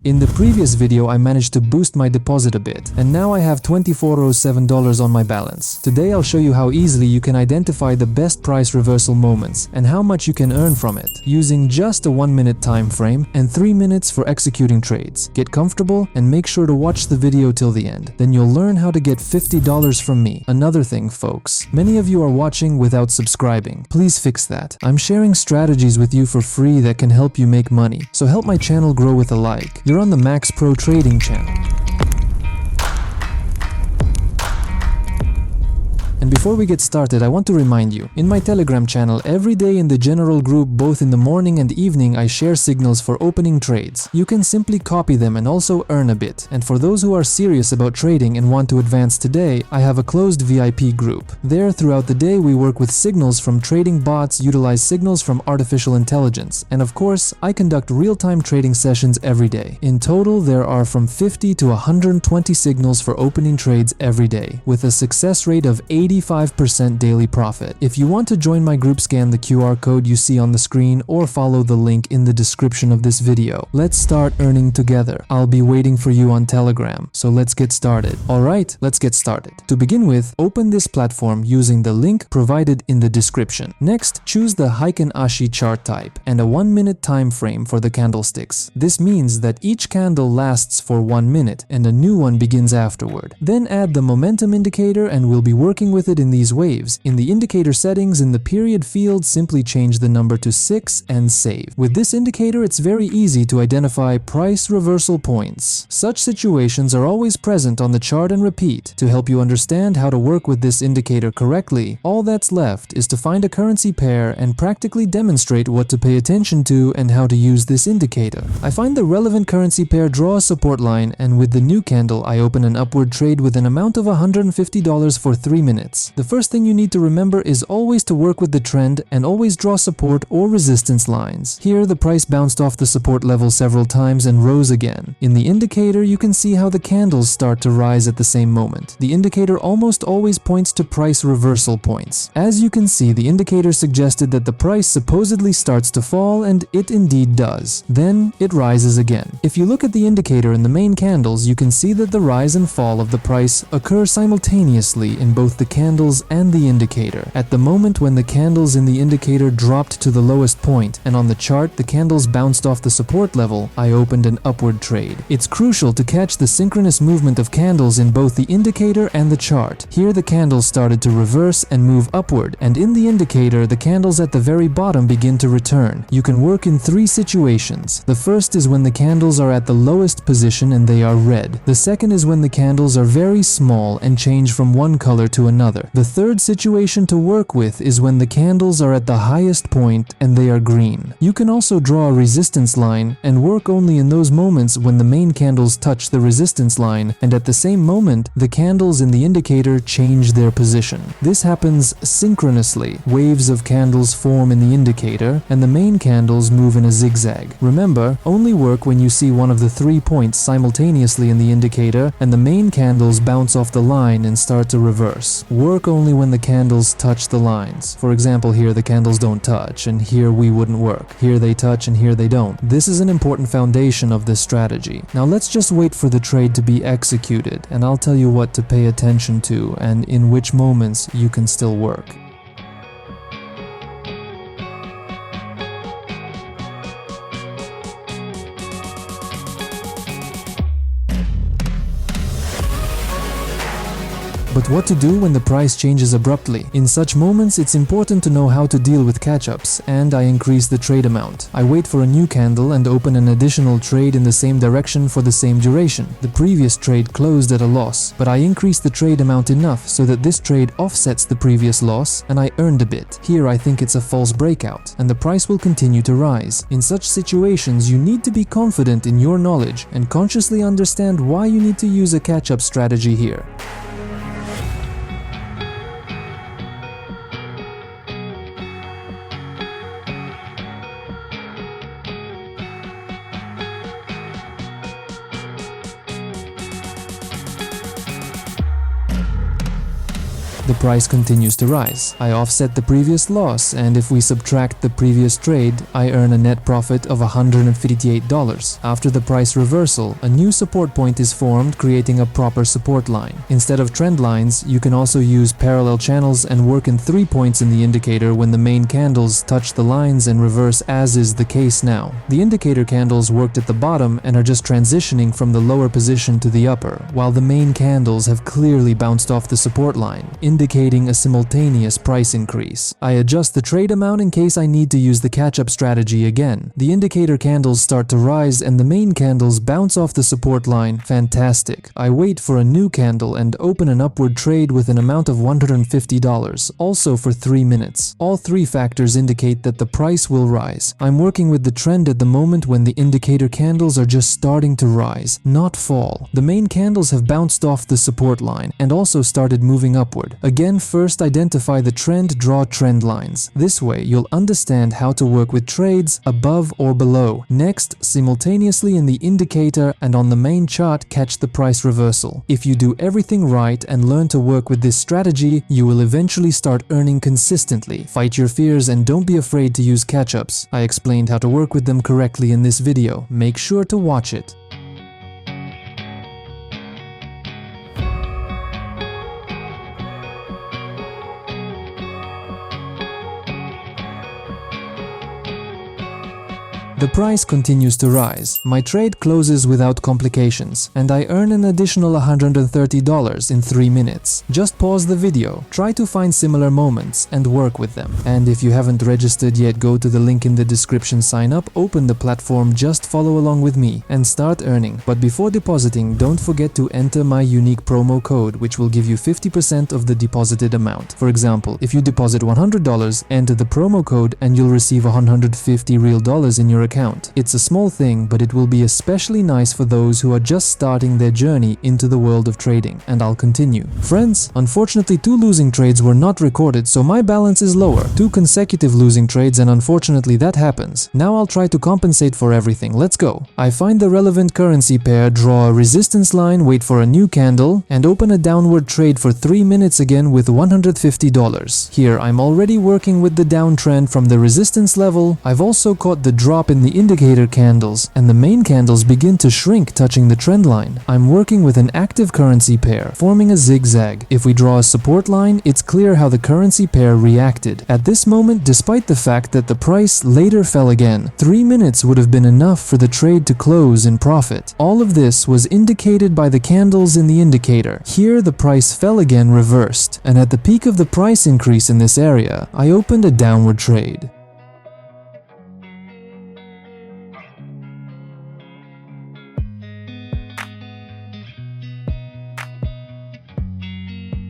In the previous video, I managed to boost my deposit a bit, and now I have $24.07 on my balance. Today I'll show you how easily you can identify the best price reversal moments and how much you can earn from it, using just a 1-minute time frame and 3 minutes for executing trades. Get comfortable and make sure to watch the video till the end. Then you'll learn how to get $50 from me. Another thing, folks, many of you are watching without subscribing. Please fix that. I'm sharing strategies with you for free that can help you make money, so help my channel grow with a like. You're on the Max Pro Trading channel. And before we get started, I want to remind you, in my Telegram channel, every day in the general group, both in the morning and evening, I share signals for opening trades. You can simply copy them and also earn a bit. And for those who are serious about trading and want to advance today, I have a closed VIP group. There, throughout the day, we work with signals from trading bots, utilize signals from artificial intelligence, and of course, I conduct real-time trading sessions every day. In total, there are from 50 to 120 signals for opening trades every day, with a success rate of 85% daily profit. If you want to join my group, scan the QR code you see on the screen or follow the link in the description of this video. Let's start earning together. I'll be waiting for you on Telegram, so let's get started. Alright, let's get started. To begin with, open this platform using the link provided in the description. Next, choose the Heiken Ashi chart type and a 1-minute time frame for the candlesticks. This means that each candle lasts for 1 minute and a new one begins afterward. Then add the momentum indicator and we'll be working with it in these waves. In the indicator settings, in the period field, simply change the number to 6 and save. With this indicator, it's very easy to identify price reversal points. Such situations are always present on the chart and repeat. To help you understand how to work with this indicator correctly, all that's left is to find a currency pair and practically demonstrate what to pay attention to and how to use this indicator. I find the relevant currency pair, draw a support line, and with the new candle, I open an upward trade with an amount of $150 for 3 minutes. The first thing you need to remember is always to work with the trend and always draw support or resistance lines. Here, the price bounced off the support level several times and rose again. In the indicator, you can see how the candles start to rise at the same moment. The indicator almost always points to price reversal points. As you can see, the indicator suggested that the price supposedly starts to fall, and it indeed does. Then, it rises again. If you look at the indicator in the main candles, you can see that the rise and fall of the price occur simultaneously in both the candles and the indicator. At the moment when the candles in the indicator dropped to the lowest point, and on the chart the candles bounced off the support level, I opened an upward trade. It's crucial to catch the synchronous movement of candles in both the indicator and the chart. Here the candles started to reverse and move upward, and in the indicator the candles at the very bottom begin to return. You can work in 3 situations. The first is when the candles are at the lowest position and they are red. The second is when the candles are very small and change from one color to another. The third situation to work with is when the candles are at the highest point and they are green. You can also draw a resistance line and work only in those moments when the main candles touch the resistance line, and at the same moment the candles in the indicator change their position. This happens synchronously. Waves of candles form in the indicator and the main candles move in a zigzag. Remember, only work when you see one of the 3 points simultaneously in the indicator and the main candles bounce off the line and start to reverse. Work only when the candles touch the lines. For example, here the candles don't touch, and here we wouldn't work. Here they touch and here they don't. This is an important foundation of this strategy. Now let's just wait for the trade to be executed, and I'll tell you what to pay attention to and in which moments you can still work. But what to do when the price changes abruptly? In such moments, it's important to know how to deal with catch-ups, and I increase the trade amount. I wait for a new candle and open an additional trade in the same direction for the same duration. The previous trade closed at a loss, but I increased the trade amount enough so that this trade offsets the previous loss and I earned a bit. Here I think it's a false breakout, and the price will continue to rise. In such situations, you need to be confident in your knowledge and consciously understand why you need to use a catch-up strategy here. The price continues to rise. I offset the previous loss, and if we subtract the previous trade, I earn a net profit of $158. After the price reversal, a new support point is formed, creating a proper support line. Instead of trend lines, you can also use parallel channels and work in 3 points in the indicator when the main candles touch the lines and reverse, as is the case now. The indicator candles worked at the bottom and are just transitioning from the lower position to the upper, while the main candles have clearly bounced off the support line, indicating a simultaneous price increase. I adjust the trade amount in case I need to use the catch-up strategy again. The indicator candles start to rise and the main candles bounce off the support line. Fantastic. I wait for a new candle and open an upward trade with an amount of $150, also for 3 minutes. All 3 factors indicate that the price will rise. I'm working with the trend at the moment when the indicator candles are just starting to rise, not fall. The main candles have bounced off the support line and also started moving upward. Again, first identify the trend, draw trend lines. This way, you'll understand how to work with trades above or below. Next, simultaneously in the indicator and on the main chart, catch the price reversal. If you do everything right and learn to work with this strategy, you will eventually start earning consistently. Fight your fears and don't be afraid to use catch-ups. I explained how to work with them correctly in this video. Make sure to watch it. The price continues to rise. My trade closes without complications, and I earn an additional $130 in 3 minutes. Just pause the video, try to find similar moments, and work with them. And if you haven't registered yet, go to the link in the description, sign up, open the platform, just follow along with me, and start earning. But before depositing, don't forget to enter my unique promo code, which will give you 50% of the deposited amount. For example, if you deposit $100, enter the promo code and you'll receive $150 real in your account. It's a small thing, but it will be especially nice for those who are just starting their journey into the world of trading. And I'll continue. Friends, unfortunately 2 losing trades were not recorded, so my balance is lower. 2 consecutive losing trades, and unfortunately that happens. Now I'll try to compensate for everything. Let's go. I find the relevant currency pair, draw a resistance line, wait for a new candle, and open a downward trade for 3 minutes again with $150. Here I'm already working with the downtrend from the resistance level. I've also caught the drop in the indicator candles, and the main candles begin to shrink, touching the trend line. I'm working with an active currency pair, forming a zigzag. If we draw a support line, it's clear how the currency pair reacted. At this moment, despite the fact that the price later fell again, 3 minutes would have been enough for the trade to close in profit. All of this was indicated by the candles in the indicator. Here the price fell again, reversed, and at the peak of the price increase in this area, I opened a downward trade.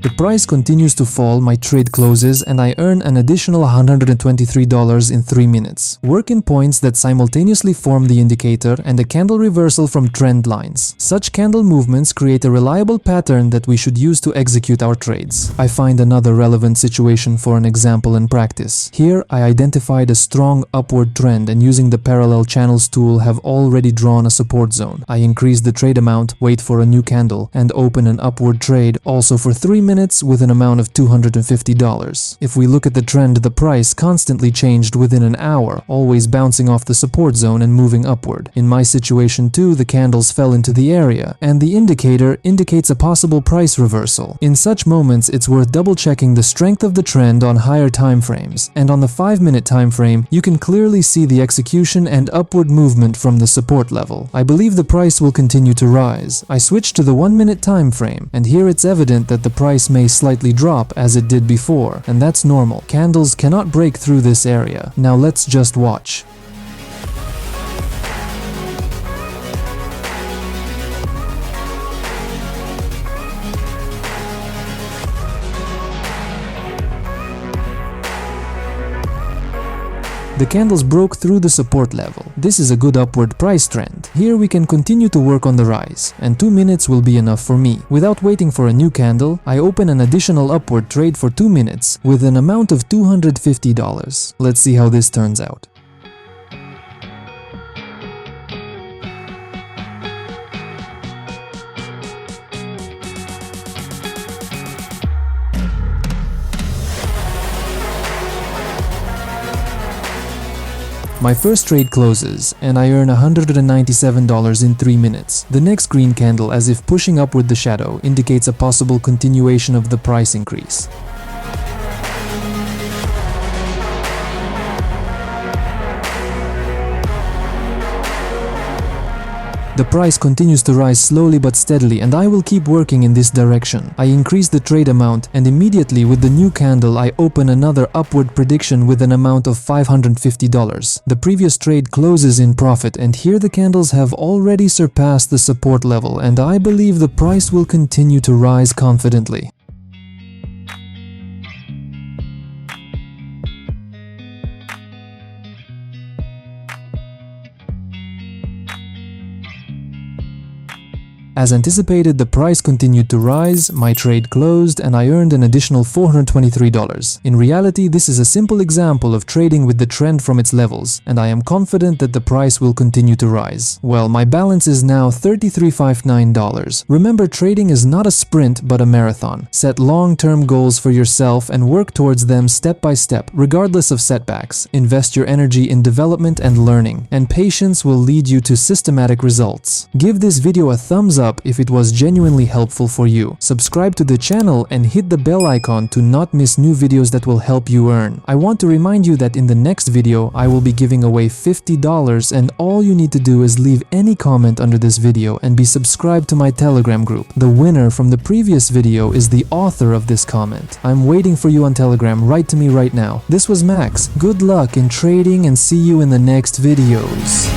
The price continues to fall, my trade closes, and I earn an additional $123 in 3 minutes. Work in points that simultaneously form the indicator and a candle reversal from trend lines. Such candle movements create a reliable pattern that we should use to execute our trades. I find another relevant situation for an example in practice. Here, I identified a strong upward trend and using the parallel channels tool have already drawn a support zone. I increase the trade amount, wait for a new candle, and open an upward trade also for 3 minutes with an amount of $250. If we look at the trend, the price constantly changed within an hour, always bouncing off the support zone and moving upward. In my situation too, the candles fell into the area, and the indicator indicates a possible price reversal. In such moments, it's worth double-checking the strength of the trend on higher time frames, and on the 5-minute time frame, you can clearly see the execution and upward movement from the support level. I believe the price will continue to rise. I switch to the 1-minute time frame, and here it's evident that the price may slightly drop as it did before, and that's normal. Candles cannot break through this area. Now let's just watch. The candles broke through the support level. This is a good upward price trend. Here we can continue to work on the rise, and 2 minutes will be enough for me. Without waiting for a new candle, I open an additional upward trade for 2 minutes with an amount of $250. Let's see how this turns out. My first trade closes, and I earn $197 in 3 minutes. The next green candle, as if pushing upward the shadow, indicates a possible continuation of the price increase. The price continues to rise slowly but steadily, and I will keep working in this direction. I increase the trade amount, and immediately with the new candle I open another upward prediction with an amount of $550. The previous trade closes in profit, and here the candles have already surpassed the support level, and I believe the price will continue to rise confidently. As anticipated, the price continued to rise, my trade closed, and I earned an additional $423. In reality, this is a simple example of trading with the trend from its levels, and I am confident that the price will continue to rise. Well, my balance is now $33.59. Remember, trading is not a sprint but a marathon. Set long-term goals for yourself and work towards them step by step, regardless of setbacks. Invest your energy in development and learning, and patience will lead you to systematic results. Give this video a thumbs up if it was genuinely helpful for you. Subscribe to the channel and hit the bell icon to not miss new videos that will help you earn. I want to remind you that in the next video I will be giving away $50, and all you need to do is leave any comment under this video and be subscribed to my Telegram group. The winner from the previous video is the author of this comment. I'm waiting for you on Telegram. Write to me right now. This was Max. Good luck in trading and see you in the next videos.